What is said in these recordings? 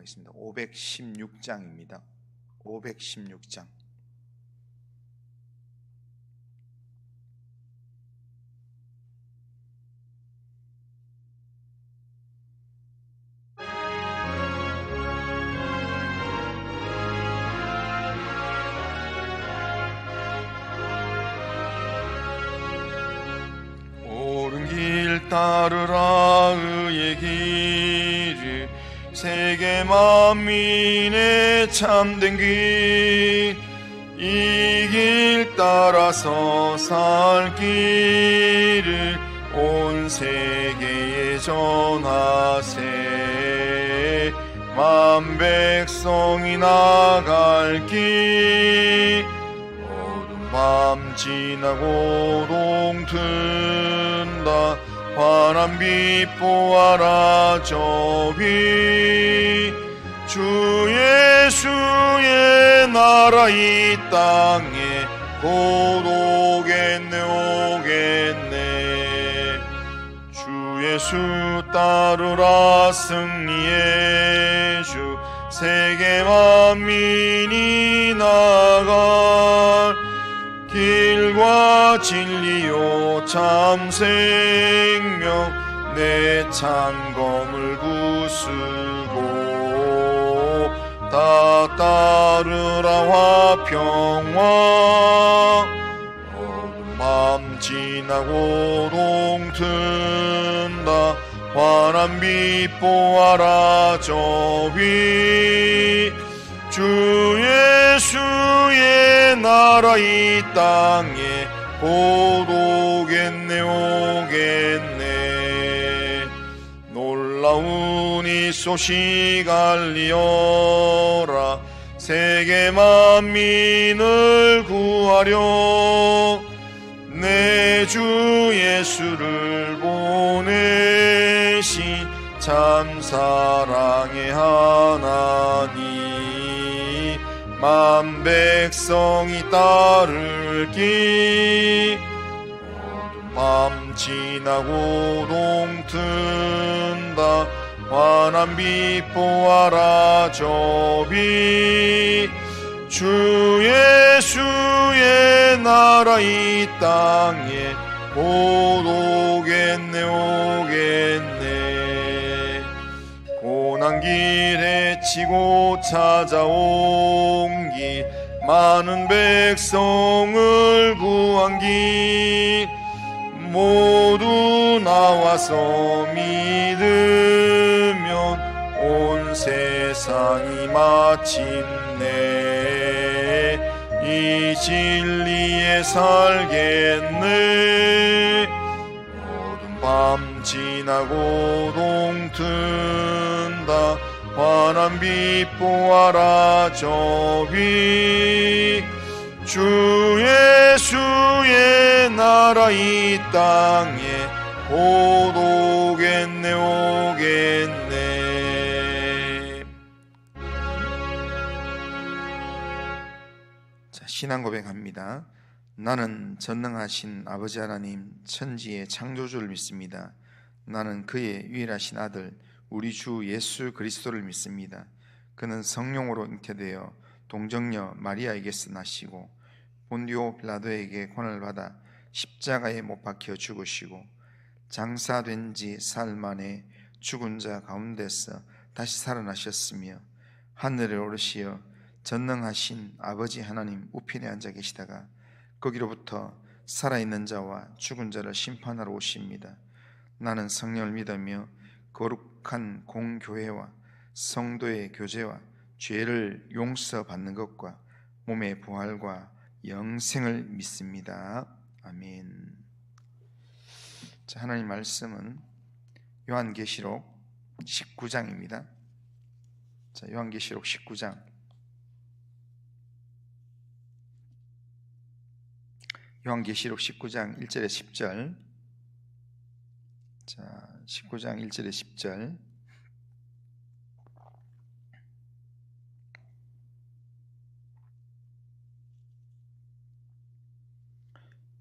하겠습니다. 516장입니다. 516장. 옳은 길 따르라 의의 길을, 세계 만민의 참된 길, 이 길 따라서 살 길을 온 세계에 전하세. 만 백성이 나갈 길, 어두운 밤 지나고 동튼다. 환한 빛 보아라 저 위, 주 예수의 나라 이 땅에 곧 오겠네 오겠네. 주 예수 따르라 승리의 주, 세계 만민이 나갈 길과 진리요 참 생명, 내 창검을 부수고 다 따르라 화평왕. 어두운 밤 지나고 동튼다. 환한 빛 보아라 저 위, 주 예수의 나라 이 땅에 곧 오겠네 오겠네. 놀라운 이 소식 알리어라. 세계 만민을 구하려 내 주 예수를 보내신 참 사랑의 하나님, 만 백성이 따를 길, 어두운 밤 지나고 동튼다. 환한 빛 보아라 저 빛, 주 예수의 나라 이 땅에 곧 오겠네 오겠네. 고난 길에 치고 찾아온 길, 많은 백성을 구한 길, 모두 나와서 믿으면 온 세상이 마침내 이 진리에 살겠네. 어두운 밤 지나고 동튼다. 환한 빛 보아라 저 위, 주 예수의 나라 이 땅에 곧 오겠네 오겠네. 자, 신앙 고백합니다. 나는 전능하신 아버지 하나님, 천지의 창조주를 믿습니다. 나는 그의 유일하신 아들 우리 주 예수 그리스도를 믿습니다. 그는 성령으로 잉태되어 동정녀 마리아에게서 나시고 본디오 빌라도에게 고난을 받아 십자가에 못 박혀 죽으시고 장사된 지 사흘 만에 죽은 자 가운데서 다시 살아나셨으며 하늘에 오르시어 전능하신 아버지 하나님 우편에 앉아 계시다가 거기로부터 살아있는 자와 죽은 자를 심판하러 오십니다. 나는 성령을 믿으며 거룩한 공교회와 성도의 교제와 죄를 용서받는 것과 몸의 부활과 영생을 믿습니다. 아멘. 자, 하나님 말씀은 요한계시록 19장입니다. 자, 요한계시록 19장. 요한계시록 19장 1절에 10절. 자, 19장 1절에 10절.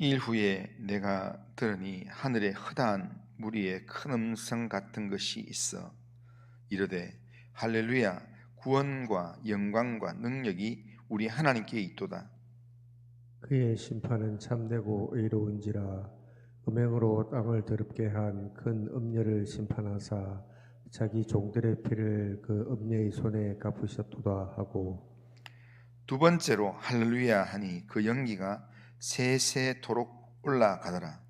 일 후에 내가 들으니 하늘에 허다한 무리의 큰 음성 같은 것이 있어 이르되 할렐루야. 구원과 영광과 능력이 우리 하나님께 있도다. 그의 심판은 참되고 의로운지라. 음행으로 땅을 더럽게 한 큰 음녀를 심판하사 자기 종들의 피를 그 음녀의 손에 갚으셨도다 하고, 두 번째로 할렐루야 하니 그 연기가 세세토록 올라가더라.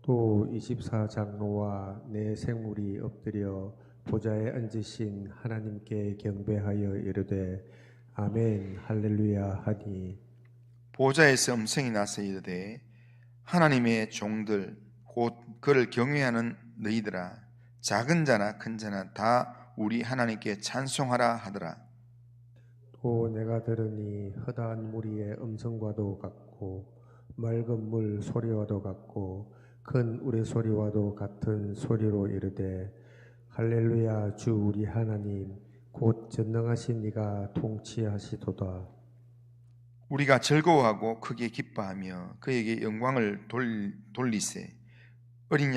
또 24장로와 네 생물이 엎드려 보좌에 앉으신 하나님께 경배하여 이르되 아멘 할렐루야 하니, 보좌에서 음성이 나서 이르되 하나님의 종들 곧 그를 경외하는 너희들아, 작은 자나 큰 자나 다 우리 하나님께 찬송하라 하더라. 또 내가 들으니 허다한 무리의 음성과도 같고 맑은 물 소리와도 같고 큰 우레소리와도 같은 소리로 이르되 할렐루야 주 우리 하나님 곧 전능하신 이가 통치하시도다. 우리가 즐거워하고 크게 기뻐하며 그에게 영광을 돌리세. 어린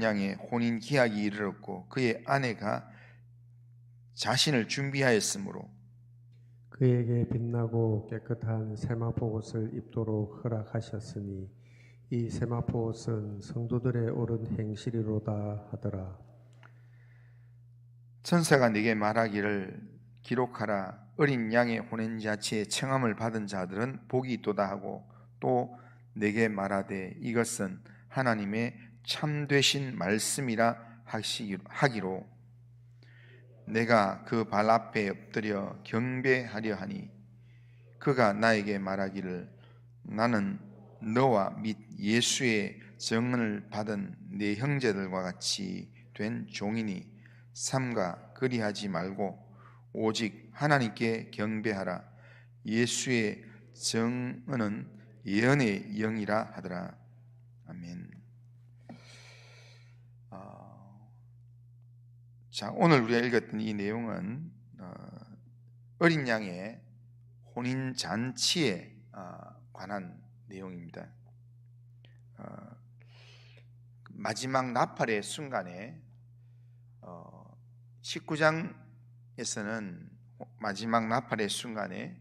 양의 혼인 기약이 이르렀고 그의 아내가 자신을 준비하였으므로 그에게 빛나고 깨끗한 세마포 옷을 입도록 허락하셨으니 이 세마포 옷은 성도들의 옳은 행실이로다 하더라. 천사가 네게 말하기를 기록하라. 어린 양의 혼인잔치에 청함을 받은 자들은 복이 있도다 하고 또 내게 말하되 이것은 하나님의 참되신 말씀이라 하기로 내가 그 발 앞에 엎드려 경배하려 하니 그가 나에게 말하기를 나는 너와 및 예수의 증언을 받은 네 형제들과 같이 된 종이니 삼가 그리하지 말고 오직 하나님께 경배하라. 예수의 증언은 예언의 영이라 하더라. 아멘. 자, 오늘 우리가 읽었던 이 내용은 어린 양의 혼인 잔치에 관한 내용입니다. 마지막 나팔의 순간에 19장에서는 마지막 나팔의 순간에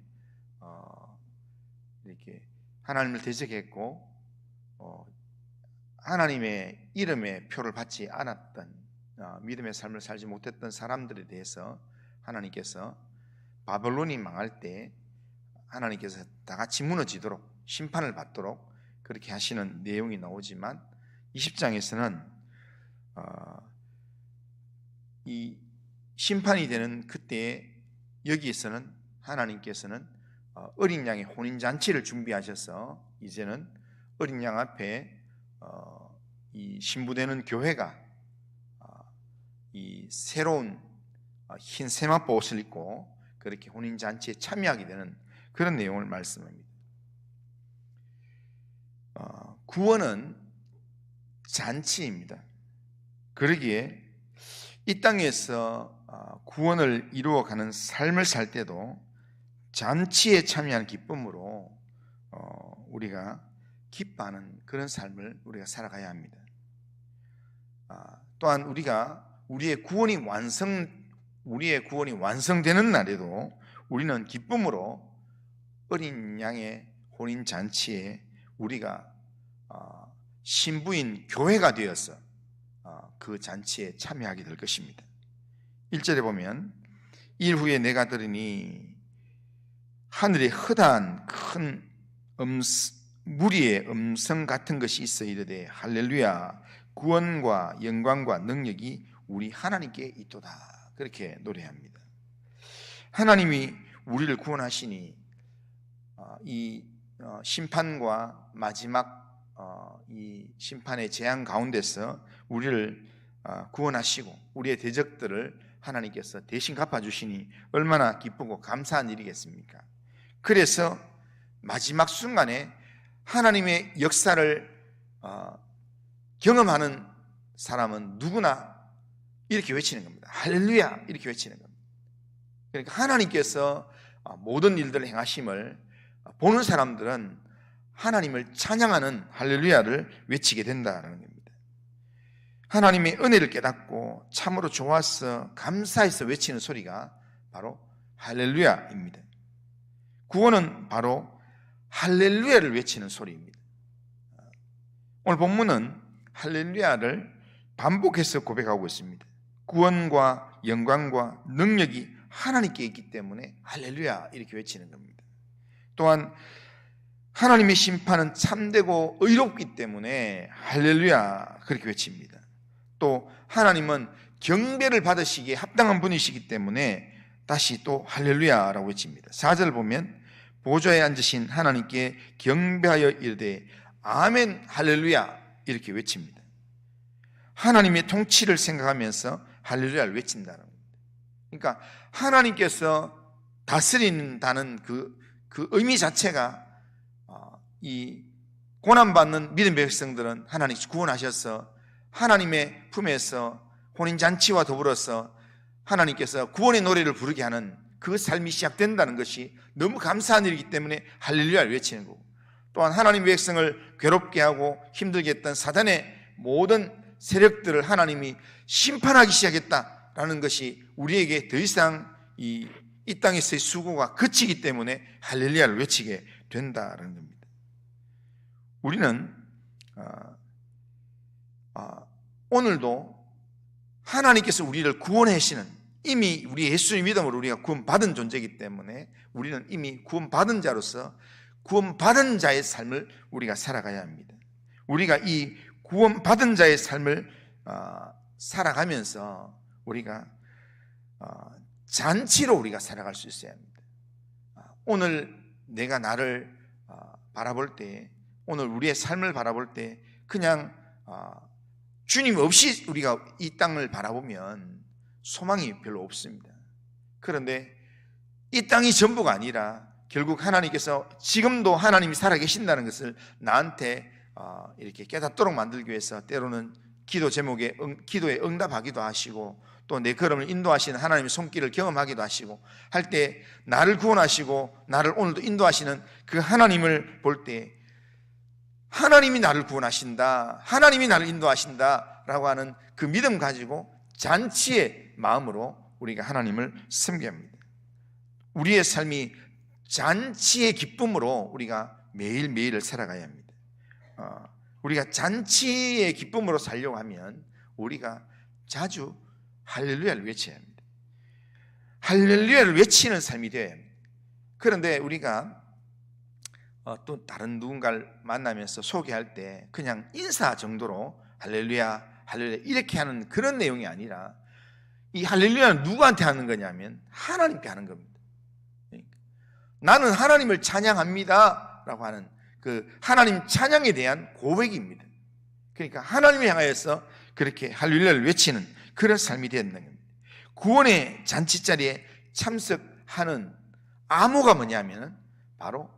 이렇게 하나님을 대적했고 하나님의 이름의 표를 받지 않았던 믿음의 삶을 살지 못했던 사람들에 대해서 하나님께서 바벨론이 망할 때 하나님께서 다 같이 무너지도록 심판을 받도록 그렇게 하시는 내용이 나오지만 20장에서는 이 심판이 되는 그때에 여기에서는 하나님께서는 어린 양의 혼인잔치를 준비하셔서 이제는 어린 양 앞에 이 신부되는 교회가 이 새로운 흰 세마포 옷을 입고 그렇게 혼인잔치에 참여하게 되는 그런 내용을 말씀합니다. 구원은 잔치입니다. 그러기에 이 땅에서 구원을 이루어가는 삶을 살 때도 잔치에 참여하는 기쁨으로 우리가 기뻐하는 그런 삶을 우리가 살아가야 합니다. 또한 우리의 구원이 완성되는 날에도 우리는 기쁨으로 어린 양의 혼인 잔치에 우리가 신부인 교회가 되어서 그 잔치에 참여하게 될 것입니다. 1절에 보면 일 후에 내가 들으니 하늘에 허다한 큰 무리의 음성 같은 것이 있어 이르되 할렐루야 구원과 영광과 능력이 우리 하나님께 있도다. 그렇게 노래합니다. 하나님이 우리를 구원하시니 이 심판과 마지막 이 심판의 재앙 가운데서 우리를 구원하시고 우리의 대적들을 하나님께서 대신 갚아주시니 얼마나 기쁘고 감사한 일이겠습니까? 그래서 마지막 순간에 하나님의 역사를 경험하는 사람은 누구나 이렇게 외치는 겁니다. 할렐루야 이렇게 외치는 겁니다. 그러니까 하나님께서 모든 일들을 행하심을 보는 사람들은 하나님을 찬양하는 할렐루야를 외치게 된다는 겁니다. 하나님의 은혜를 깨닫고 참으로 좋아서 감사해서 외치는 소리가 바로 할렐루야입니다. 구원은 바로 할렐루야를 외치는 소리입니다. 오늘 본문은 할렐루야를 반복해서 고백하고 있습니다. 구원과 영광과 능력이 하나님께 있기 때문에 할렐루야 이렇게 외치는 겁니다. 또한 하나님의 심판은 참되고 의롭기 때문에 할렐루야 그렇게 외칩니다. 또 하나님은 경배를 받으시기에 합당한 분이시기 때문에 다시 또 할렐루야라고 외칩니다. 4절 보면 보좌에 앉으신 하나님께 경배하여 이르되 아멘 할렐루야 이렇게 외칩니다. 하나님의 통치를 생각하면서 할렐루야를 외친다는 겁니다. 그러니까 하나님께서 다스린다는 그 의미 자체가 이 고난받는 믿음의 백성들은 하나님 구원하셔서 하나님의 품에서 혼인잔치와 더불어서 하나님께서 구원의 노래를 부르게 하는 그 삶이 시작된다는 것이 너무 감사한 일이기 때문에 할렐루야를 외치는 거고, 또한 하나님의 백성을 괴롭게 하고 힘들게 했던 사단의 모든 세력들을 하나님이 심판하기 시작했다라는 것이 우리에게 더 이상 이 땅에서의 수고가 그치기 때문에 할렐루야를 외치게 된다는 겁니다. 우리는 오늘도 하나님께서 우리를 구원하시는, 이미 우리 예수의 믿음으로 우리가 구원받은 존재이기 때문에 우리는 이미 구원받은 자로서 구원받은 자의 삶을 우리가 살아가야 합니다. 우리가 이 구원받은 자의 삶을 살아가면서 우리가 잔치로 우리가 살아갈 수 있어야 합니다. 오늘 내가 나를 바라볼 때, 오늘 우리의 삶을 바라볼 때 그냥 주님 없이 우리가 이 땅을 바라보면 소망이 별로 없습니다. 그런데 이 땅이 전부가 아니라 결국 하나님께서 지금도 하나님이 살아계신다는 것을 나한테 이렇게 깨닫도록 만들기 위해서 때로는 기도 제목에 기도에 응답하기도 하시고, 또 내 걸음을 인도하시는 하나님의 손길을 경험하기도 하시고 할 때 나를 구원하시고 나를 오늘도 인도하시는 그 하나님을 볼 때 하나님이 나를 구원하신다, 하나님이 나를 인도하신다 라고 하는 그 믿음 가지고 잔치의 마음으로 우리가 하나님을 섬겨야 합니다. 우리의 삶이 잔치의 기쁨으로 우리가 매일매일을 살아가야 합니다. 우리가 잔치의 기쁨으로 살려고 하면 우리가 자주 할렐루야를 외쳐야 합니다. 할렐루야를 외치는 삶이 되어야 합니다. 그런데 우리가 또 다른 누군가를 만나면서 소개할 때 그냥 인사 정도로 할렐루야, 할렐루야 이렇게 하는 그런 내용이 아니라, 이 할렐루야는 누구한테 하는 거냐면 하나님께 하는 겁니다. 나는 하나님을 찬양합니다 라고 하는 그 하나님 찬양에 대한 고백입니다. 그러니까 하나님을 향하여서 그렇게 할렐루야를 외치는 그런 삶이 되는 겁니다. 구원의 잔치자리에 참석하는 암호가 뭐냐면 바로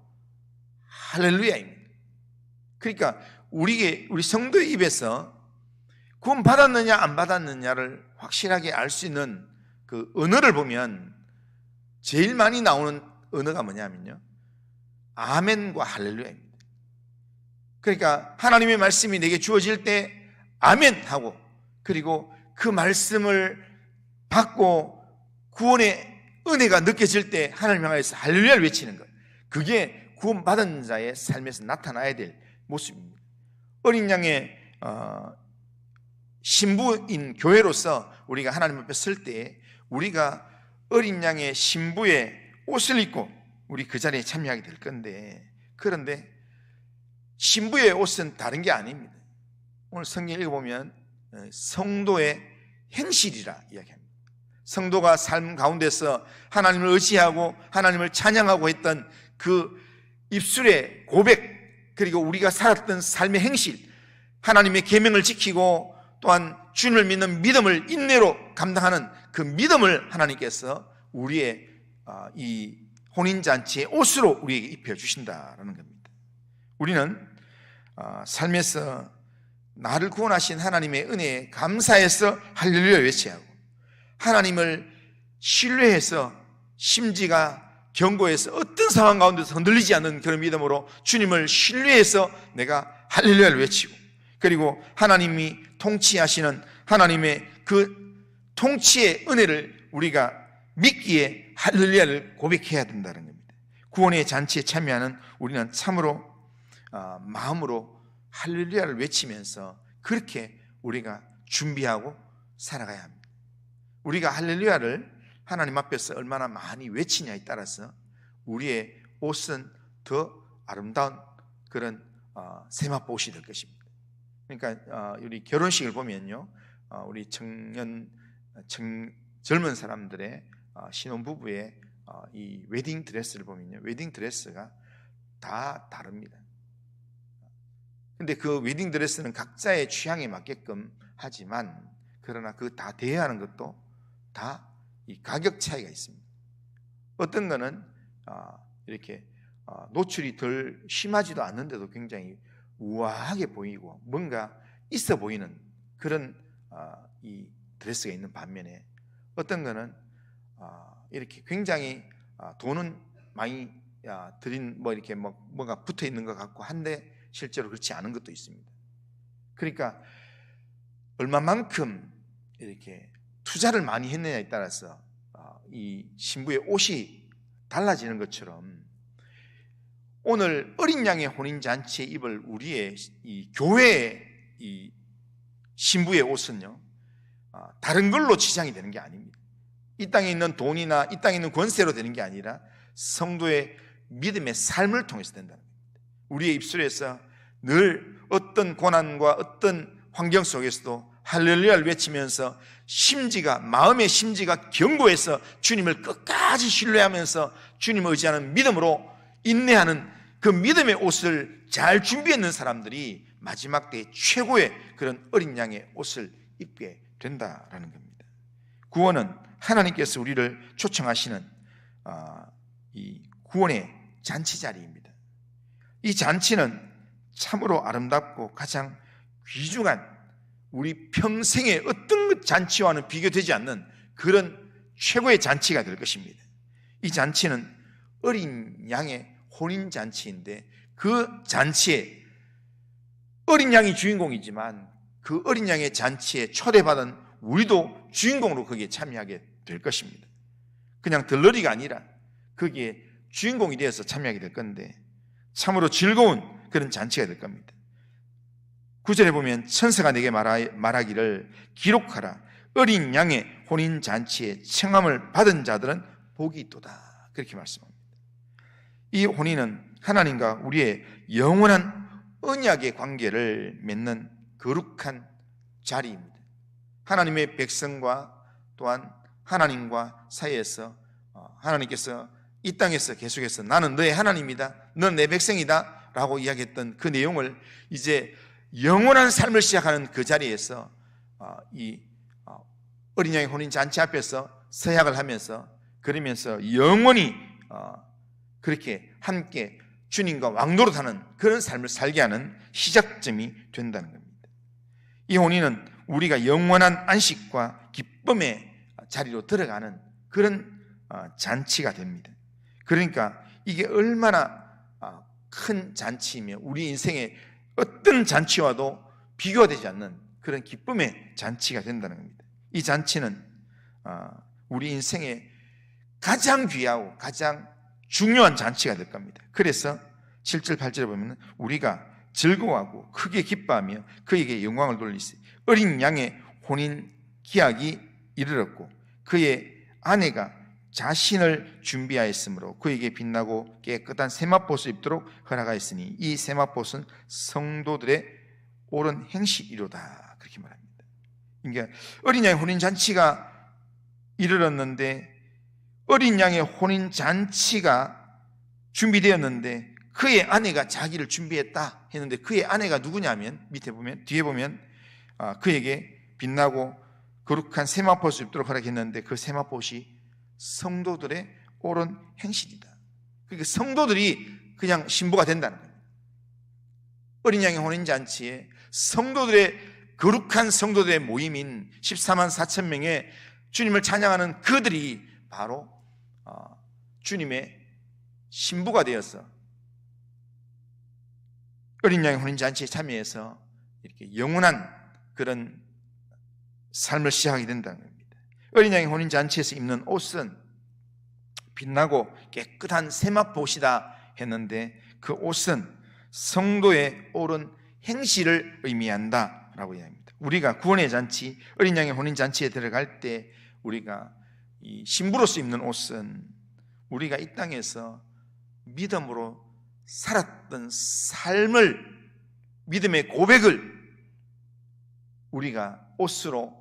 할렐루야입니다. 그러니까 우리 성도의 입에서 구원 받았느냐 안 받았느냐를 확실하게 알 수 있는 그 언어를 보면 제일 많이 나오는 언어가 뭐냐면요, 아멘과 할렐루야입니다. 그러니까 하나님의 말씀이 내게 주어질 때 아멘 하고, 그리고 그 말씀을 받고 구원의 은혜가 느껴질 때 하나님 향해서 할렐루야를 외치는 거예요. 그게 구원받은 자의 삶에서 나타나야 될 모습입니다. 어린 양의 신부인 교회로서 우리가 하나님 앞에 설 때 우리가 어린 양의 신부의 옷을 입고 우리 그 자리에 참여하게 될 건데, 그런데 신부의 옷은 다른 게 아닙니다. 오늘 성경 읽어보면 성도의 행실이라 이야기합니다. 성도가 삶 가운데서 하나님을 의지하고 하나님을 찬양하고 했던 그 입술의 고백, 그리고 우리가 살았던 삶의 행실, 하나님의 계명을 지키고 또한 주님을 믿는 믿음을 인내로 감당하는 그 믿음을 하나님께서 우리의 이 혼인잔치의 옷으로 우리에게 입혀주신다라는 겁니다. 우리는 삶에서 나를 구원하신 하나님의 은혜에 감사해서 할렐루야 외쳐야 하고, 하나님을 신뢰해서 심지가 견고해서 어떤 상황 가운데서 흔들리지 않는 그런 믿음으로 주님을 신뢰해서 내가 할렐루야를 외치고, 그리고 하나님이 통치하시는 하나님의 그 통치의 은혜를 우리가 믿기에 할렐루야를 고백해야 된다는 겁니다. 구원의 잔치에 참여하는 우리는 참으로 마음으로 할렐루야를 외치면서 그렇게 우리가 준비하고 살아가야 합니다. 우리가 할렐루야를 하나님 앞에서 얼마나 많이 외치냐에 따라서 우리의 옷은 더 아름다운 그런 세마포옷이 될 것입니다. 그러니까 우리 결혼식을 보면요, 우리 젊은 사람들의 신혼부부의 이 웨딩 드레스를 보면요, 웨딩 드레스가 다 다릅니다. 근데 그 웨딩 드레스는 각자의 취향에 맞게끔 하지만, 그러나 그 다 대여하는 것도 다 이 가격 차이가 있습니다. 어떤 거는 이렇게 노출이 덜 심하지도 않는데도 굉장히 우아하게 보이고 뭔가 있어 보이는 그런 이 드레스가 있는 반면에, 어떤 거는 이렇게 굉장히 돈은 많이 들인 이렇게 뭐가 붙어 있는 것 같고 한데 실제로 그렇지 않은 것도 있습니다. 그러니까 얼마만큼 이렇게 투자를 많이 했느냐에 따라서 이 신부의 옷이 달라지는 것처럼, 오늘 어린 양의 혼인잔치에 입을 우리의 이 교회의 이 신부의 옷은요, 다른 걸로 치장이 되는 게 아닙니다. 이 땅에 있는 돈이나 이 땅에 있는 권세로 되는 게 아니라 성도의 믿음의 삶을 통해서 된다는 겁니다. 우리의 입술에서 늘 어떤 고난과 어떤 환경 속에서도 할렐루야를 외치면서 마음의 심지가 견고해서 주님을 끝까지 신뢰하면서 주님을 의지하는 믿음으로 인내하는 그 믿음의 옷을 잘 준비했는 사람들이 마지막 때에 최고의 그런 어린 양의 옷을 입게 된다라는 겁니다. 구원은 하나님께서 우리를 초청하시는 이 구원의 잔치 자리입니다. 이 잔치는 참으로 아름답고 가장 귀중한, 우리 평생의 어떤 잔치와는 비교되지 않는 그런 최고의 잔치가 될 것입니다. 이 잔치는 어린 양의 혼인잔치인데, 그 잔치에 어린 양이 주인공이지만 그 어린 양의 잔치에 초대받은 우리도 주인공으로 거기에 참여하게 될 것입니다. 그냥 들러리가 아니라 거기에 주인공이 되어서 참여하게 될 건데, 참으로 즐거운 그런 잔치가 될 겁니다. 9절에 보면 천사가 내게 말하기를 기록하라, 어린 양의 혼인잔치에 청함을 받은 자들은 복이 있도다, 그렇게 말씀합니다. 이 혼인은 하나님과 우리의 영원한 언약의 관계를 맺는 거룩한 자리입니다. 하나님의 백성과 또한 하나님과 사이에서 하나님께서 이 땅에서 계속해서 나는 너의 하나님이다, 넌 내 백성이다 라고 이야기했던 그 내용을 이제 영원한 삶을 시작하는 그 자리에서 이 어린 양의 혼인잔치 앞에서 서약을 하면서, 그러면서 영원히 그렇게 함께 주님과 왕노릇하는 그런 삶을 살게 하는 시작점이 된다는 겁니다. 이 혼인은 우리가 영원한 안식과 기쁨의 자리로 들어가는 그런 잔치가 됩니다. 그러니까 이게 얼마나 큰 잔치이며 우리 인생의 어떤 잔치와도 비교가 되지 않는 그런 기쁨의 잔치가 된다는 겁니다. 이 잔치는 우리 인생의 가장 귀하고 가장 중요한 잔치가 될 겁니다. 그래서 7절 8절에 보면 우리가 즐거워하고 크게 기뻐하며 그에게 영광을 돌리시, 어린 양의 혼인 기약이 이르렀고 그의 아내가 자신을 준비하였으므로 그에게 빛나고 깨끗한 세마포옷을 입도록 허락하였으니 이 세마포옷은 성도들의 옳은 행실이로다, 그렇게 말합니다. 그러니까 어린 양의 혼인 잔치가 이르렀는데, 어린 양의 혼인 잔치가 준비되었는데 그의 아내가 자기를 준비했다 했는데, 그의 아내가 누구냐면 밑에 보면, 뒤에 보면 그에게 빛나고 거룩한 세마포옷을 입도록 허락했는데 그 세마포옷이 성도들의 옳은 행실이다. 그러니까 성도들이 그냥 신부가 된다는 거예요. 어린 양의 혼인잔치에 성도들의, 거룩한 성도들의 모임인 14만 4천 명의 주님을 찬양하는 그들이 바로 주님의 신부가 되어서 어린 양의 혼인잔치에 참여해서 이렇게 영원한 그런 삶을 시작하게 된다는 겁니다. 어린 양의 혼인잔치에서 입는 옷은 빛나고 깨끗한 세마포옷이다 했는데 그 옷은 성도의 옳은 행실을 의미한다라고 이야기합니다. 우리가 구원의 잔치, 어린 양의 혼인잔치에 들어갈 때 우리가 이 신부로서 입는 옷은 우리가 이 땅에서 믿음으로 살았던 삶을, 믿음의 고백을 우리가 옷으로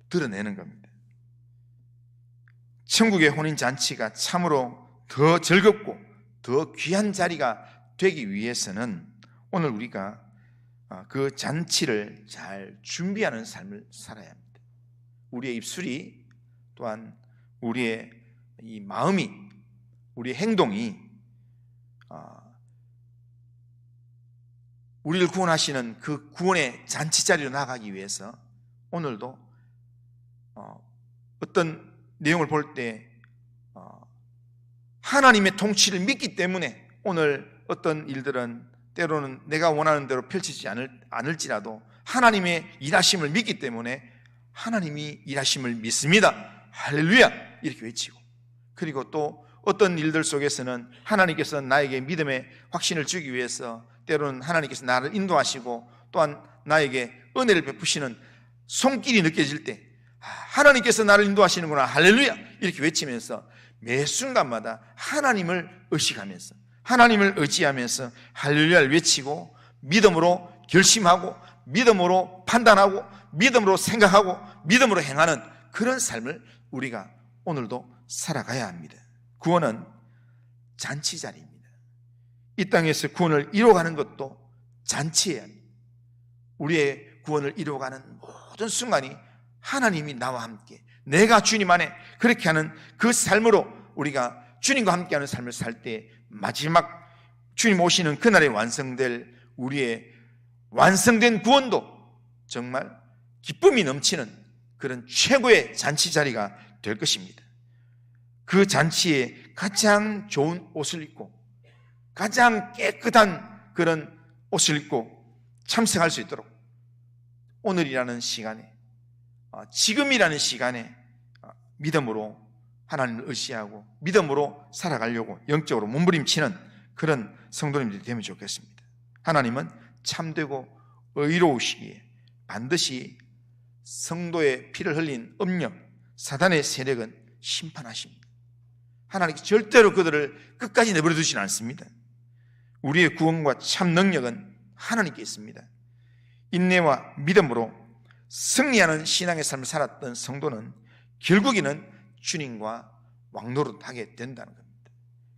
드러내는 겁니다. 천국의 혼인잔치가 참으로 더 즐겁고 더 귀한 자리가 되기 위해서는 오늘 우리가 그 잔치를 잘 준비하는 삶을 살아야 합니다. 우리의 입술이 또한 우리의 이 마음이, 우리의 행동이 우리를 구원하시는 그 구원의 잔치 자리로 나가기 위해서 오늘도 어떤 내용을 볼 때 하나님의 통치를 믿기 때문에 오늘 어떤 일들은 때로는 내가 원하는 대로 펼치지 않을지라도 하나님의 일하심을 믿기 때문에 하나님이 일하심을 믿습니다. 할렐루야! 이렇게 외치고, 그리고 또 어떤 일들 속에서는 하나님께서 나에게 믿음의 확신을 주기 위해서 때로는 하나님께서 나를 인도하시고 또한 나에게 은혜를 베푸시는 손길이 느껴질 때 하나님께서 나를 인도하시는구나, 할렐루야! 이렇게 외치면서 매 순간마다 하나님을 의식하면서, 하나님을 의지하면서 할렐루야를 외치고 믿음으로 결심하고 믿음으로 판단하고 믿음으로 생각하고 믿음으로 행하는 그런 삶을 우리가 오늘도 살아가야 합니다. 구원은 잔치 자리입니다. 이 땅에서 구원을 이루어가는 것도 잔치예요. 우리의 구원을 이루어가는 모든 순간이 하나님이 나와 함께, 내가 주님 안에 그렇게 하는 그 삶으로 우리가 주님과 함께하는 삶을 살 때 마지막 주님 오시는 그날에 완성될 우리의 완성된 구원도 정말 기쁨이 넘치는 그런 최고의 잔치 자리가 될 것입니다. 그 잔치에 가장 좋은 옷을 입고 가장 깨끗한 그런 옷을 입고 참석할 수 있도록 오늘이라는 시간에, 지금이라는 시간에 믿음으로 하나님을 의지하고 믿음으로 살아가려고 영적으로 몸부림치는 그런 성도님들이 되면 좋겠습니다. 하나님은 참되고 의로우시기에 반드시 성도의 피를 흘린 음력, 사단의 세력은 심판하십니다. 하나님께서 절대로 그들을 끝까지 내버려 두지는 않습니다. 우리의 구원과 참 능력은 하나님께 있습니다. 인내와 믿음으로 승리하는 신앙의 삶을 살았던 성도는 결국에는 주님과 왕노릇하게 된다는 겁니다.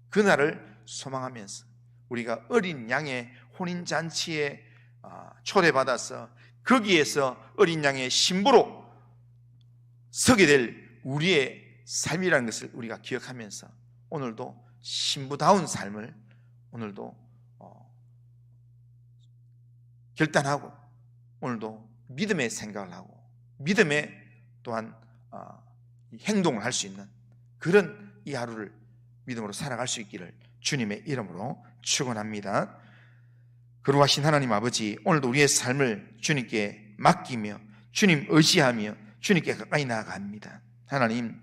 그날을 소망하면서 우리가 어린 양의 혼인잔치에 초대받아서 거기에서 어린 양의 신부로 서게 될 우리의 삶이라는 것을 우리가 기억하면서 오늘도 신부다운 삶을 오늘도 결단하고 오늘도 믿음의 생각을 하고 믿음의 또한 행동을 할 수 있는 그런 이 하루를 믿음으로 살아갈 수 있기를 주님의 이름으로 축원합니다. 거룩하신 하나님 아버지, 오늘도 우리의 삶을 주님께 맡기며 주님 의지하며 주님께 가까이 나아갑니다. 하나님,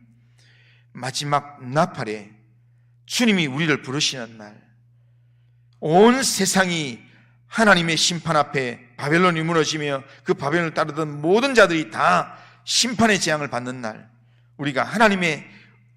마지막 나팔에 주님이 우리를 부르시는 날, 온 세상이 하나님의 심판 앞에 바벨론이 무너지며 그 바벨론을 따르던 모든 자들이 다 심판의 재앙을 받는 날, 우리가 하나님의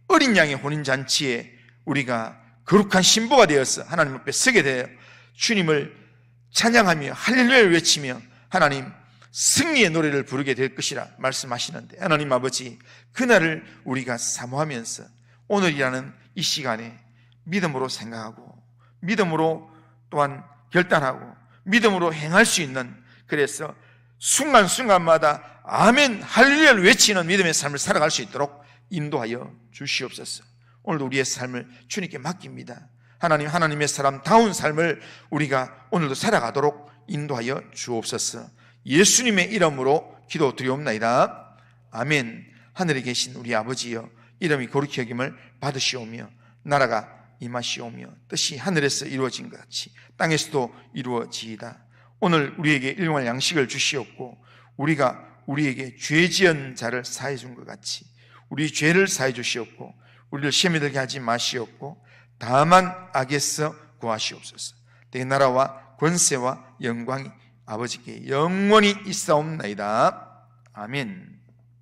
어린 양의 혼인잔치에 우리가 거룩한 신부가 되어서 하나님 앞에 서게 되어 주님을 찬양하며 할렐루야를 외치며 하나님 승리의 노래를 부르게 될 것이라 말씀하시는데, 하나님 아버지, 그날을 우리가 사모하면서 오늘이라는 이 시간에 믿음으로 생각하고 믿음으로 또한 결단하고 믿음으로 행할 수 있는, 그래서 순간순간마다 아멘 할렐루야를 외치는 믿음의 삶을 살아갈 수 있도록 인도하여 주시옵소서. 오늘도 우리의 삶을 주님께 맡깁니다. 하나님, 하나님의 사람다운 삶을 우리가 오늘도 살아가도록 인도하여 주옵소서. 예수님의 이름으로 기도드리옵나이다. 아멘. 하늘에 계신 우리 아버지여, 이름이 거룩히 여김을 받으시오며 나라가 임하시오며 뜻이 하늘에서 이루어진 것 같이 땅에서도 이루어지이다. 오늘 우리에게 일용할 양식을 주시옵고 우리가 우리에게 죄 지은 자를 사해 준 것 같이 우리 죄를 사해 주시옵고 우리를 시험에 들게 하지 마시옵고 다만 악에서 구하시옵소서. 내 나라와 권세와 영광이 아버지께 영원히 있사옵나이다. 아멘.